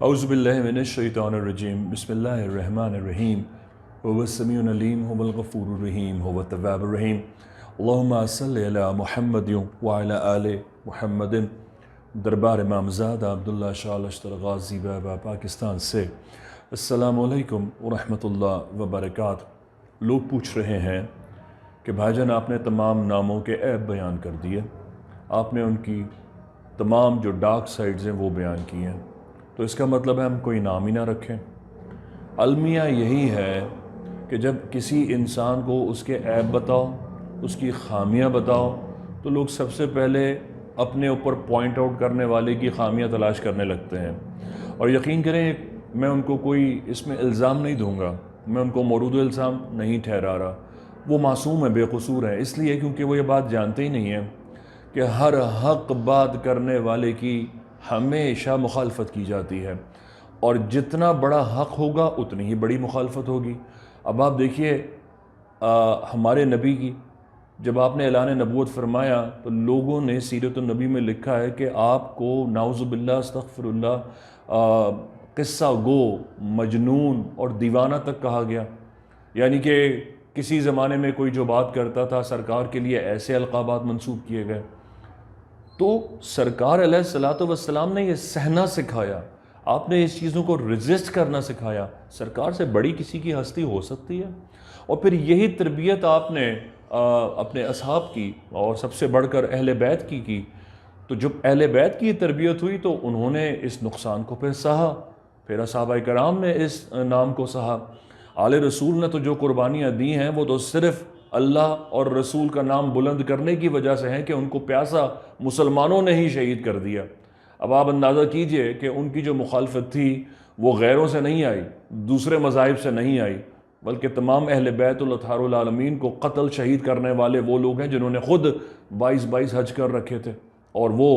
اعوذ باللہ من الشیطان الرجیم بسم اللہ الرحمن الرحیم هو السمیع العلیم هو الغفور الرحیم هو التواب الرحیم اللہم صلی علی محمد وعلی آل محمد۔ دربار امامزادہ عبداللہ شاہ لشتر غازی بابا پاکستان سے السلام علیکم ورحمۃ اللہ وبرکاتہ۔ لوگ پوچھ رہے ہیں کہ بھائی جان آپ نے تمام ناموں کے عیب بیان کر دیے، آپ نے ان کی تمام جو ڈارک سائڈز ہیں وہ بیان کی ہیں، تو اس کا مطلب ہے ہم کوئی نام ہی نہ رکھیں۔ المیہ یہی ہے کہ جب کسی انسان کو اس کے عیب بتاؤ، اس کی خامیاں بتاؤ، تو لوگ سب سے پہلے اپنے اوپر پوائنٹ آؤٹ کرنے والے کی خامیاں تلاش کرنے لگتے ہیں، اور یقین کریں میں ان کو کوئی اس میں الزام نہیں دوں گا، میں ان کو مورود الزام نہیں ٹھہرا رہا، وہ معصوم ہے، بے قصور ہے، اس لیے کیونکہ وہ یہ بات جانتے ہی نہیں ہیں کہ ہر حق بات کرنے والے کی ہمیشہ مخالفت کی جاتی ہے، اور جتنا بڑا حق ہوگا اتنی ہی بڑی مخالفت ہوگی۔ اب آپ دیکھیے ہمارے نبی کی جب آپ نے اعلان نبوت فرمایا تو لوگوں نے سیرت النبی میں لکھا ہے کہ آپ کو نعوذ باللہ استغفر اللہ قصہ گو، مجنون اور دیوانہ تک کہا گیا، یعنی کہ کسی زمانے میں کوئی جو بات کرتا تھا سرکار کے لیے ایسے القابات منسوب کیے گئے۔ تو سرکار علیہ الصلوۃ والسلام نے یہ سہنا سکھایا، آپ نے اس چیزوں کو ریزسٹ کرنا سکھایا۔ سرکار سے بڑی کسی کی ہستی ہو سکتی ہے؟ اور پھر یہی تربیت آپ نے اپنے اصحاب کی اور سب سے بڑھ کر اہل بیت کی تو جب اہل بیت کی تربیت ہوئی تو انہوں نے اس نقصان کو پھر سہا، پھر صحابہ کرام نے اس نام کو سہا۔ آل رسول نے تو جو قربانیاں دی ہیں وہ تو صرف اللہ اور رسول کا نام بلند کرنے کی وجہ سے ہیں کہ ان کو پیاسا مسلمانوں نے ہی شہید کر دیا۔ اب آپ اندازہ کیجئے کہ ان کی جو مخالفت تھی وہ غیروں سے نہیں آئی، دوسرے مذاہب سے نہیں آئی، بلکہ تمام اہل بیت الاطہار العالمین کو قتل شہید کرنے والے وہ لوگ ہیں جنہوں نے خود 22 حج کر رکھے تھے، اور وہ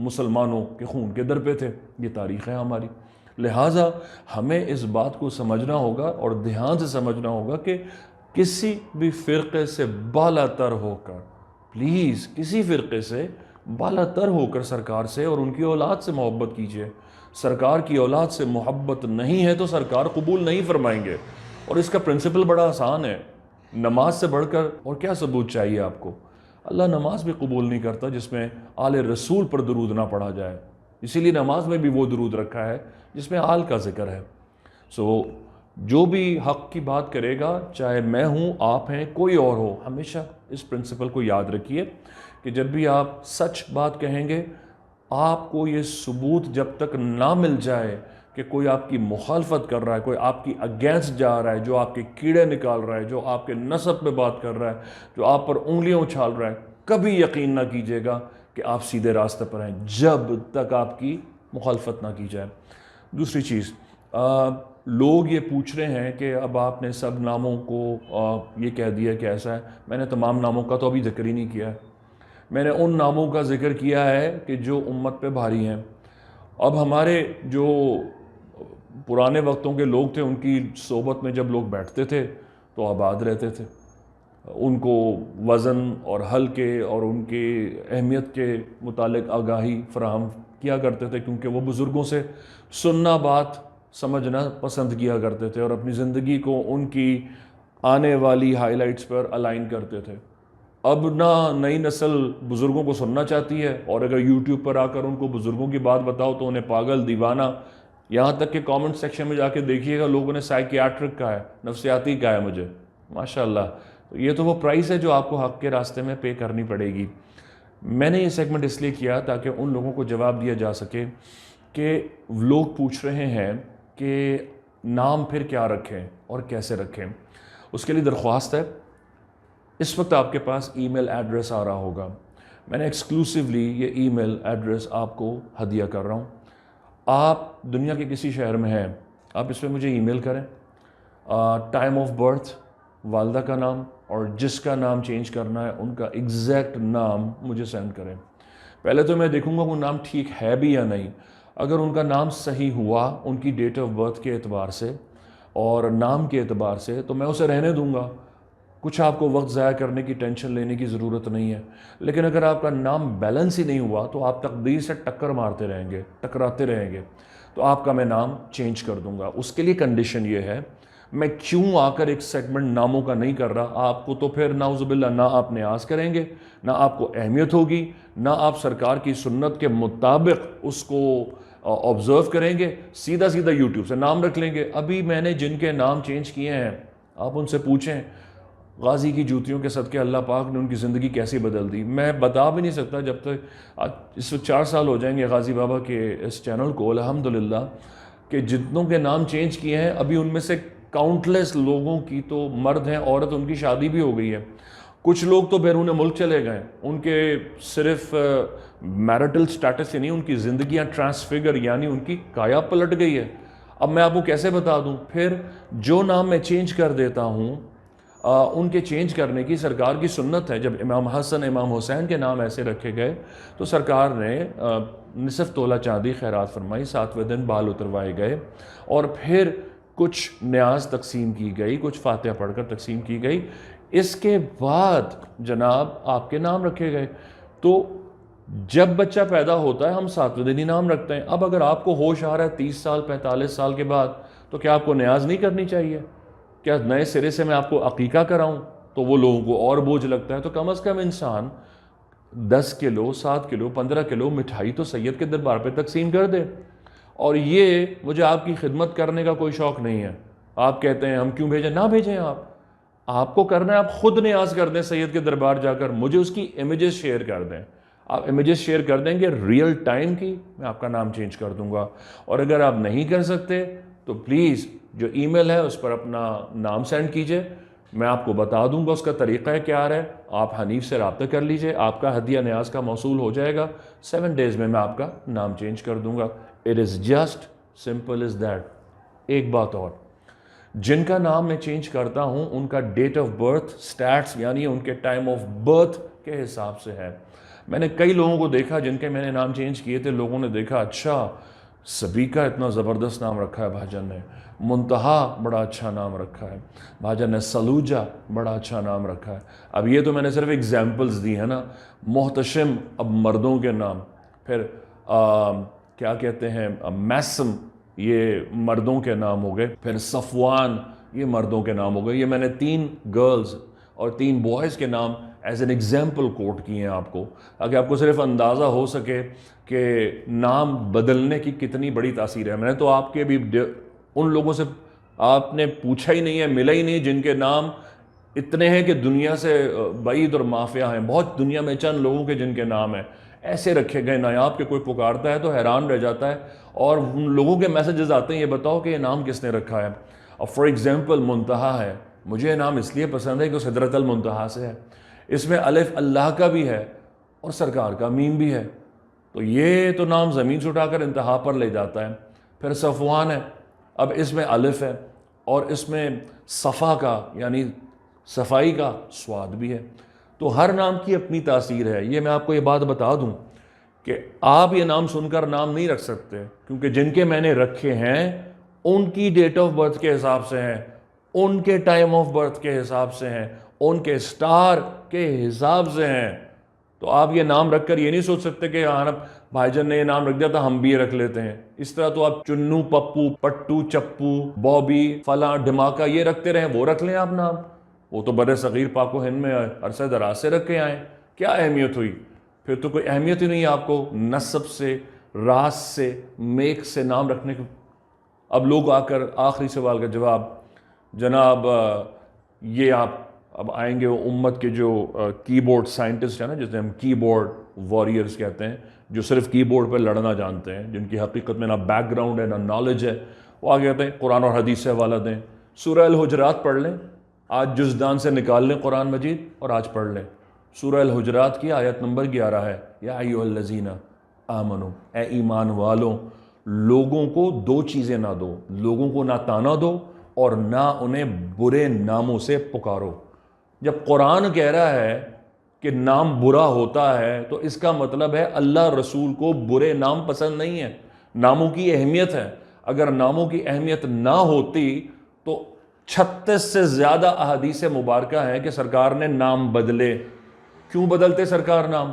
مسلمانوں کے خون کے در پہ تھے۔ یہ تاریخ ہے ہماری، لہٰذا ہمیں اس بات کو سمجھنا ہوگا اور دھیان سے سمجھنا ہوگا کہ کسی بھی فرقے سے بالا تر ہو کر، پلیز کسی فرقے سے بالا تر ہو کر سرکار سے اور ان کی اولاد سے محبت کیجئے۔ سرکار کی اولاد سے محبت نہیں ہے تو سرکار قبول نہیں فرمائیں گے، اور اس کا پرنسپل بڑا آسان ہے۔ نماز سے بڑھ کر اور کیا ثبوت چاہیے آپ کو؟ اللہ نماز بھی قبول نہیں کرتا جس میں آل رسول پر درود نہ پڑھا جائے، اسی لیے نماز میں بھی وہ درود رکھا ہے جس میں آل کا ذکر ہے۔ جو بھی حق کی بات کرے گا، چاہے میں ہوں، آپ ہیں، کوئی اور ہو، ہمیشہ اس پرنسپل کو یاد رکھیے کہ جب بھی آپ سچ بات کہیں گے، آپ کو یہ ثبوت جب تک نہ مل جائے کہ کوئی آپ کی مخالفت کر رہا ہے، کوئی آپ کی اگینسٹ جا رہا ہے، جو آپ کے کیڑے نکال رہا ہے، جو آپ کے نسب پہ بات کر رہا ہے، جو آپ پر انگلیاں اچھال رہا ہے، کبھی یقین نہ کیجیے گا کہ آپ سیدھے راستے پر ہیں جب تک آپ کی مخالفت نہ کی جائے۔ دوسری چیز، لوگ یہ پوچھ رہے ہیں کہ اب آپ نے سب ناموں کو یہ کہہ دیا کہ ایسا ہے۔ میں نے تمام ناموں کا تو ابھی ذکر ہی نہیں کیا ہے، میں نے ان ناموں کا ذکر کیا ہے کہ جو امت پہ بھاری ہیں۔ اب ہمارے جو پرانے وقتوں کے لوگ تھے ان کی صحبت میں جب لوگ بیٹھتے تھے تو آباد رہتے تھے، ان کو وزن اور حل کے اور ان کی اہمیت کے متعلق آگاہی فراہم کیا کرتے تھے، کیونکہ وہ بزرگوں سے سننا بات سمجھنا پسند کیا کرتے تھے اور اپنی زندگی کو ان کی آنے والی ہائی لائٹس پر الائن کرتے تھے۔ اب نہ نئی نسل بزرگوں کو سننا چاہتی ہے، اور اگر یوٹیوب پر آ کر ان کو بزرگوں کی بات بتاؤ تو انہیں پاگل، دیوانہ، یہاں تک کہ کامنٹ سیکشن میں جا کے دیکھیے گا لوگوں نے سائیکیاٹرک کہا ہے، نفسیاتی کہا ہے مجھے، ماشاءاللہ۔ یہ تو وہ پرائس ہے جو آپ کو حق کے راستے میں پے کرنی پڑے گی۔ میں نے یہ سیگمنٹ اس لیے کیا تاکہ ان لوگوں کو جواب دیا جا سکے کہ لوگ پوچھ رہے ہیں کہ نام پھر کیا رکھیں اور کیسے رکھیں۔ اس کے لیے درخواست ہے، اس وقت آپ کے پاس ای میل ایڈریس آ رہا ہوگا، میں نے ایکسکلوسیولی یہ ای میل ایڈریس آپ کو ہدیہ کر رہا ہوں۔ آپ دنیا کے کسی شہر میں ہیں، آپ اس پہ مجھے ای میل کریں، ٹائم آف برتھ، والدہ کا نام، اور جس کا نام چینج کرنا ہے ان کا ایگزیکٹ نام مجھے سینڈ کریں۔ پہلے تو میں دیکھوں گا وہ نام ٹھیک ہے بھی یا نہیں۔ اگر ان کا نام صحیح ہوا ان کی ڈیٹ آف برتھ کے اعتبار سے اور نام کے اعتبار سے تو میں اسے رہنے دوں گا، کچھ آپ کو وقت ضائع کرنے کی ٹینشن لینے کی ضرورت نہیں ہے۔ لیکن اگر آپ کا نام بیلنس ہی نہیں ہوا تو آپ تقدیر سے ٹکر مارتے رہیں گے، ٹکراتے رہیں گے۔ تو آپ کا میں نام چینج کر دوں گا. اس کے لیے کنڈیشن یہ ہے، میں کیوں آ کر ایک سیگمنٹ ناموں کا نہیں کر رہا. آپ کو تو پھر نعوذ باللہ نہ آپ نیاز کریں گے، نہ آپ کو اہمیت ہوگی، نہ آپ سرکار کی سنت کے مطابق اس کو آبزرو کریں گے، سیدھا سیدھا یوٹیوب سے نام رکھ لیں گے. ابھی میں نے جن کے نام چینج کیے ہیں آپ ان سے پوچھیں، غازی کی جوتیوں کے صدقے اللہ پاک نے ان کی زندگی کیسی بدل دی. میں بتا بھی نہیں سکتا، جب تک اس وقت 4 سال ہو جائیں گے غازی بابا کے اس چینل کو الحمدللہ، کہ جتنوں کے نام چینج کیے ہیں ابھی ان میں سے کاؤنٹلیس لوگوں کی تو مرد ہیں، عورت ان کی شادی بھی ہو گئی ہے. کچھ لوگ تو بیرون ملک چلے گئے، ان کے صرف میرٹل سٹیٹس ہی نہیں، ان کی زندگیاں ٹرانسفگر یعنی ان کی کایا پلٹ گئی ہے. اب میں آپ کو کیسے بتا دوں؟ پھر جو نام میں چینج کر دیتا ہوں ان کے چینج کرنے کی سرکار کی سنت ہے. جب امام حسن امام حسین کے نام ایسے رکھے گئے تو سرکار نے نصف تولہ چاندی خیرات فرمائی، 7ویں دن بال اتروائے گئے، اور پھر کچھ نیاز تقسیم کی گئی، کچھ فاتحہ پڑھ کر تقسیم کی گئی. اس کے بعد جناب آپ کے نام رکھے گئے. تو جب بچہ پیدا ہوتا ہے ہم 7ویں دن ہی نام رکھتے ہیں. اب اگر آپ کو ہوش آ رہا ہے 30 سال 45 سال کے بعد، تو کیا آپ کو نیاز نہیں کرنی چاہیے؟ کیا نئے سرے سے میں آپ کو عقیقہ کراؤں؟ تو وہ لوگوں کو اور بوجھ لگتا ہے. تو کم از کم انسان 10 کلو 7 کلو 15 کلو مٹھائی تو سید کے دربار پہ تقسیم کر دے. اور یہ مجھے آپ کی خدمت کرنے کا کوئی شوق نہیں ہے. آپ کہتے ہیں ہم کیوں بھیجیں؟ نہ بھیجیں. آپ کو کرنا ہے آپ خود نیاز کر دیں سید کے دربار جا کر، مجھے اس کی امیجز شیئر کر دیں. آپ امیجز شیئر کر دیں گے ریئل ٹائم کی، میں آپ کا نام چینج کر دوں گا. اور اگر آپ نہیں کر سکتے تو پلیز جو ای میل ہے اس پر اپنا نام سینڈ کیجئے، میں آپ کو بتا دوں گا اس کا طریقہ کیا ہے. آپ حنیف سے رابطہ کر لیجئے، آپ کا ہدیہ نیاز کا موصول ہو جائے گا. 7 days میں آپ کا نام چینج کر دوں گا. It is just simple as that. ایک بات اور، جن کا نام میں چینج کرتا ہوں ان کا ڈیٹ آف برتھ سٹیٹس یعنی ان کے ٹائم آف برتھ کے حساب سے ہے. میں نے کئی لوگوں کو دیکھا جن کے میں نے نام چینج کیے تھے، لوگوں نے دیکھا اچھا سبیکہ اتنا زبردست نام رکھا ہے بھاجن نے، منتہا بڑا اچھا نام رکھا ہے بھاجن نے، سلوجہ بڑا اچھا نام رکھا ہے. اب یہ تو میں نے صرف ایگزامپلز دی ہیں نا. محتشم اب مردوں کے نام، پھر کیا کہتے ہیں میسم، یہ مردوں کے نام ہو گئے. پھر صفوان، یہ مردوں کے نام ہو گئے. یہ میں نے 3 گرلز اور 3 بوائز کے نام ایز این ایگزامپل کوٹ کیے ہیں آپ کو، تاکہ آپ کو صرف اندازہ ہو سکے کہ نام بدلنے کی کتنی بڑی تاثیر ہے. میں نے تو آپ کے بھی ان لوگوں سے آپ نے پوچھا ہی نہیں ہے، ملا ہی نہیں، جن کے نام اتنے ہیں کہ دنیا سے بعید اور مافیہ ہیں. بہت دنیا میں چند لوگوں کے جن کے نام ہیں ایسے رکھے گئے نایاب کہ کوئی پکارتا ہے تو حیران رہ جاتا ہے، اور ان لوگوں کے میسیجز آتے ہیں یہ بتاؤ کہ یہ نام کس نے رکھا ہے. اب فار ایگزامپل منتہا ہے، مجھے یہ نام اس لیے پسند ہے کہ سدرۃ المنتہا سے ہے. اس میں الف اللہ کا بھی ہے اور سرکار کا میم بھی ہے، تو یہ تو نام زمین سے اٹھا کر انتہا پر لے جاتا ہے. پھر صفوان ہے، اب اس میں الف ہے اور اس میں صفا کا یعنی صفائی کا سواد بھی ہے. تو ہر نام کی اپنی تاثیر ہے. یہ میں آپ کو یہ بات بتا دوں کہ آپ یہ نام سن کر نام نہیں رکھ سکتے، کیونکہ جن کے میں نے رکھے ہیں ان کی ڈیٹ آف برتھ کے حساب سے ہیں، ان کے ٹائم آف برتھ کے حساب سے ہیں، ان کے سٹار کے حساب سے ہیں. تو آپ یہ نام رکھ کر یہ نہیں سوچ سکتے کہ ہاں بھائی جان نے یہ نام رکھ دیا تھا ہم بھی یہ رکھ لیتے ہیں. اس طرح تو آپ چنو، پپو، پٹو، چپو، بوبی، فلاں، دھماکہ یہ رکھتے رہیں، وہ رکھ لیں آپ نام. وہ تو بر صغیر پاک و ہند میں عرصہ دراز سے رکھ کے آئیں، کیا اہمیت ہوئی؟ پھر تو کوئی اہمیت ہی نہیں آپ کو نسب سے، راس سے، میک سے نام رکھنے کو. اب لوگ آ کر آخری سوال کا جواب، جناب یہ آپ اب آئیں گے وہ امت کے جو کی بورڈ سائنٹسٹ ہیں نا، جسے ہم کی بورڈ وارئرز کہتے ہیں، جو صرف کی بورڈ پہ لڑنا جانتے ہیں، جن کی حقیقت میں نہ بیک گراؤنڈ ہے نہ نالج ہے. وہ آگے کہتے ہیں قرآن اور حدیث سے حوالہ دیں. سورہ الحجرات پڑھ لیں، آج جزدان سے نکال لیں قرآن مجید اور آج پڑھ لیں. سورہ الحجرات کی آیت نمبر 11 ہے، یا ایھا الذین آمنو، اے ایمان والوں، لوگوں کو 2 چیزیں نہ دو، لوگوں کو نہ تانا دو اور نہ انہیں برے ناموں سے پکارو. جب قرآن کہہ رہا ہے کہ نام برا ہوتا ہے تو اس کا مطلب ہے اللہ رسول کو برے نام پسند نہیں ہے. ناموں کی اہمیت ہے. اگر ناموں کی اہمیت نہ ہوتی تو 36 سے زیادہ احادیث مبارکہ ہیں کہ سرکار نے نام بدلے. کیوں بدلتے سرکار نام؟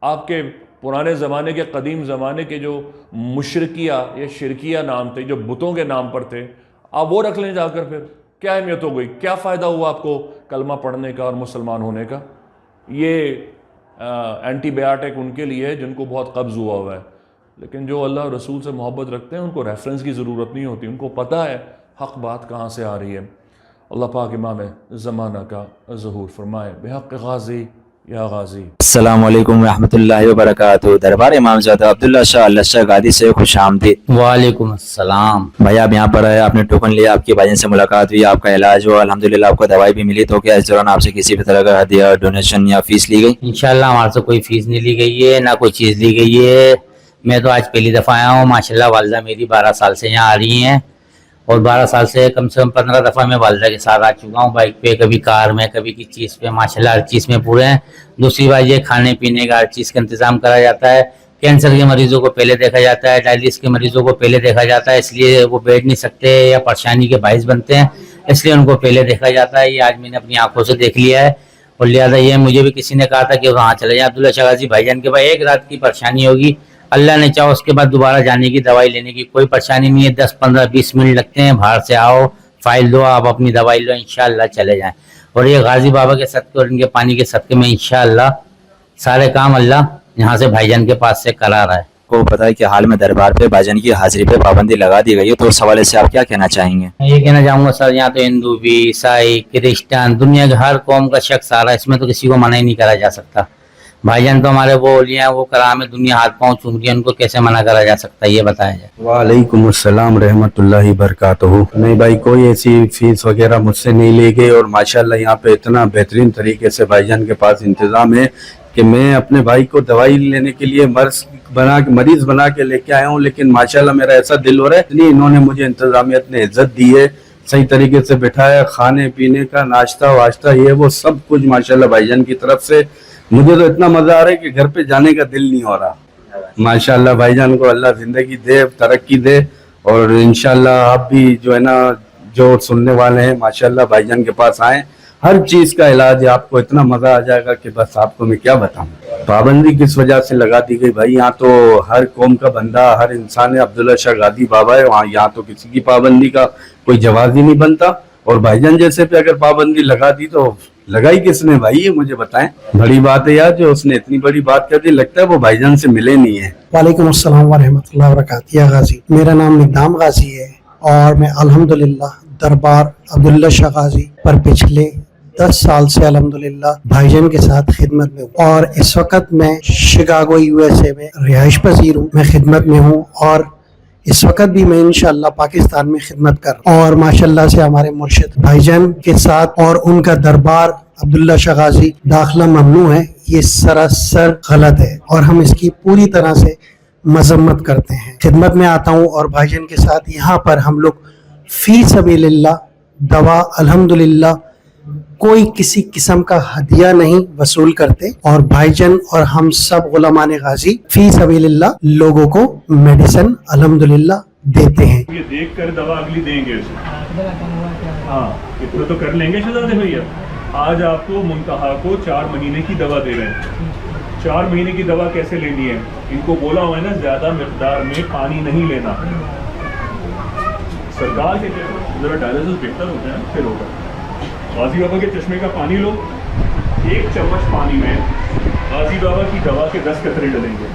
آپ کے پرانے زمانے کے قدیم زمانے کے جو مشرکیہ یا شرکیہ نام تھے جو بتوں کے نام پر تھے، آپ وہ رکھ لیں جا کر، پھر کیا اہمیت ہو گئی؟ کیا فائدہ ہوا آپ کو کلمہ پڑھنے کا اور مسلمان ہونے کا؟ یہ اینٹی بیاٹک ان کے لیے ہے جن کو بہت قبض ہوا ہے، لیکن جو اللہ اور رسول سے محبت رکھتے ہیں ان کو ریفرنس کی ضرورت نہیں ہوتی، ان کو پتہ ہے حق بات کہاں سے آ رہی ہے۔ اللہ پاک امام زمانہ کا ظہور فرمائے بحق غازی یا غازی۔ السلام علیکم ورحمۃ اللہ وبرکاتہ۔ دربار امام زادہ عبداللہ شاہ اللہ شاہ گادی سے خوش آمدید۔ وعلیکم السلام۔ بھائی آپ یہاں پر آئے، آپ نے ٹوکن لیا، آپ کے بھائی سے ملاقات ہوئی، آپ کا علاج ہوا، الحمدللہ آپ کو دوائی بھی ملی، تو کیا اس دوران آپ سے کسی بھی طرح کا ہدیہ، ڈونیشن یا فیس لی گئی؟ انشاءاللہ ہمارے سے کوئی فیس نہیں لی گئی ہے، نہ کوئی چیز لی گئی ہے۔ میں تو آج پہلی دفعہ آیا ہوں۔ ماشاءاللہ والدہ میری 12 سال سے یہاں آ رہی ہیں، اور 12 سال سے کم 15 دفعہ میں والدہ کے ساتھ آ چکا ہوں، بائک پہ، کبھی کار میں، کبھی کسی چیز پہ۔ ماشاءاللہ ہر چیز میں پورے ہیں۔ دوسری بات یہ کھانے پینے کا ہر چیز کا انتظام کرا جاتا ہے۔ کینسر کے مریضوں کو پہلے دیکھا جاتا ہے، ڈائلسس کے مریضوں کو پہلے دیکھا جاتا ہے، اس لیے وہ بیٹھ نہیں سکتے یا پریشانی کے باعث بنتے ہیں، اس لیے ان کو پہلے دیکھا جاتا ہے۔ یہ آج میں نے اپنی آنکھوں سے دیکھ لیا ہے، اور لہٰذا یہ مجھے بھی کسی نے کہا تھا کہ وہاں چلے جائیں عبداللہ شاہ غازی بھائی جان کے پاس، ایک رات کی پریشانی ہوگی، اللہ نے چاہو اس کے بعد دوبارہ جانے کی، دوائی لینے کی کوئی پریشانی نہیں ہے۔ 10 15 20 منٹ لگتے ہیں، باہر سے آؤ، فائل دو، آپ اپنی دوائی لو، انشاءاللہ چلے جائیں۔ اور یہ غازی بابا کے صدقے اور ان کے پانی کے صدقے میں انشاءاللہ سارے کام اللہ یہاں سے بھائی جان کے پاس سے کرا رہا ہے۔ کو پتا ہے کہ حال میں دربار پہ بھائی جان کی حاضری پہ پابندی لگا دی گئی ہے، تو اس حوالے سے آپ کیا کہنا چاہیں گے؟ میں یہ کہنا چاہوں گا سر، یہاں تو ہندو بھی، عیسائی، کرسچن، دنیا کے ہر قوم کا شخص آ رہا ہے، اس میں تو کسی کو منع ہی نہیں کرا جا سکتا۔ بھائی جان تو ہمارے وہ اولیاء ہیں، وہ کرام ہے، دنیا ہاتھ پاؤں چوم رہی ہے، ان کو کیسے منع کرا جا سکتا ہے، یہ بتایا جائے۔ وعلیکم السلام رحمۃ اللہ وبرکاتہ۔ نہیں بھائی، کوئی ایسی فیس وغیرہ مجھ سے نہیں لی گئی، اور ماشاءاللہ یہاں پہ اتنا بہترین طریقے سے بھائی جان کے پاس انتظام ہے کہ میں اپنے بھائی کو دوائی لینے کے لیے مریض بنا کے لے کے آیا ہوں، لیکن ماشاءاللہ میرا ایسا دل ہو رہا ہے، اتنی انہوں نے مجھے انتظامیت نے عزت دی ہے، صحیح طریقے سے بٹھایا، کھانے پینے کا ناشتہ واشتہ یہ وہ سب کچھ ماشاءاللہ بھائی جان کی طرف سے۔ مجھے تو اتنا مزہ آ رہا ہے کہ گھر پہ جانے کا دل نہیں ہو رہا۔ ماشاءاللہ بھائی جان کو اللہ زندگی دے، ترقی دے، اور انشاءاللہ آپ بھی جو ہے نا، جو سننے والے ہیں، ماشاءاللہ بھائی جان کے پاس آئیں، ہر چیز کا علاج ہے، آپ کو اتنا مزہ آ جائے گا کہ بس آپ کو میں کیا بتاؤں۔ پابندی کس وجہ سے لگا دی گئی بھائی؟ یہاں تو ہر قوم کا بندہ، ہر انسان ہے، عبداللہ شاہ غادی بابا ہے وہاں، یہاں تو کسی کی پابندی کا کوئی جواز ہی نہیں بنتا، اور بھائی جان جیسے پہ اگر پابندی لگا دی تو لگائی کس نے بھائی؟ یہ مجھے بتائیں۔ بڑی بات ہے یار، جو اس نے اتنی بڑی بات کر دی، لگتا ہے وہ بھائی جان سے ملے نہیں ہے۔ وعلیکم السلام ورحمۃ اللہ وبرکاتہ۔ یا غازی، میرا نام نظام غازی ہے، اور میں الحمدللہ دربار عبداللہ شاہ غازی پر پچھلے 10 سال سے الحمدللہ بھائی جان کے ساتھ خدمت میں ہوں، اور اس وقت میں شکاگو USA میں رہائش پذیر ہوں، میں خدمت میں ہوں، اور اس وقت بھی میں انشاءاللہ پاکستان میں خدمت کر رہا ہوں۔ اور ماشاءاللہ سے ہمارے مرشد بھائی جان کے ساتھ اور ان کا دربار عبداللہ شاہ غازی داخلہ ممنوع ہے، یہ سراسر غلط ہے، اور ہم اس کی پوری طرح سے مذمت کرتے ہیں۔ خدمت میں آتا ہوں، اور بھائی جان کے ساتھ یہاں پر ہم لوگ فی سبیل اللہ دوا الحمدللہ کوئی کسی قسم کا ہدیہ نہیں وصول کرتے، اور بھائی جان اور ہم سب غلامان غازی فی سبیل اللہ لوگوں کو میڈیسن الحمدللہ دیتے ہیں۔ یہ دیکھ کر دوا اگلی دیں گے اسے، ہاں اتنا تو کر لیں گے شہزادے بھیا۔ آج آپ کو منتہا کو 4 مہینے کی دوا دے رہے ہیں۔ 4 مہینے کی دوا کیسے لینی ہے؟ ان کو بولا ہوا ہے نا زیادہ مقدار میں پانی نہیں لینا۔ سرکار کے ذرا ڈائلسس بہتر ہوتا ہے پھر ہوگا۔ غازی بابا کے چشمے کا پانی لو، 1 چمچ پانی میں غازی بابا کی دوا کے 10 قطرے ڈلیں گے۔